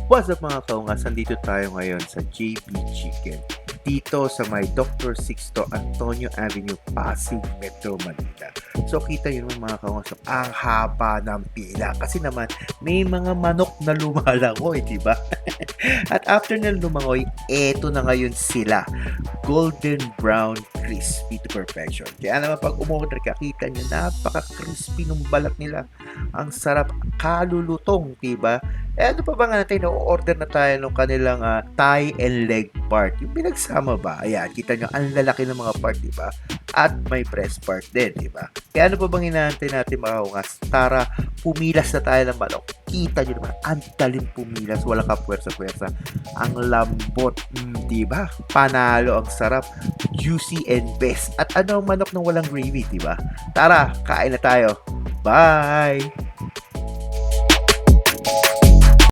What's up mga kaungas? Nandito tayo ngayon sa JB Chicken. Dito sa may Dr. Sixto Antonio Avenue, Pasig, Metro Manila. So kita nyo naman mga kaungas, ang haba ng pila. Kasi naman may mga manok na lumalangoy, diba? At after na lumangoy, eto na ngayon sila. Golden brown crispy to perfection. Kaya naman pag umorder ka, kita nyo napaka-crispy ng balat nila. Ang sarap, kalulutong, diba? Eh ano pa ba nga natin, order na tayo ng kanilang thigh and leg part. Yung pinagsama ba? Ayan, kita nyo, ang lalaki ng mga part, di ba? At may breast part din, di ba? Kaya ano pa bang hinahantay natin mga kaungas? Tara, pumilas na tayo ng manok. Kita nyo naman, ang daling pumilas, wala ka puwersa-puwersa. Ang lambot, di ba? Panalo, ang sarap, juicy and best. At ano ang manok ng walang gravy, di ba? Tara, kain na tayo. Bye!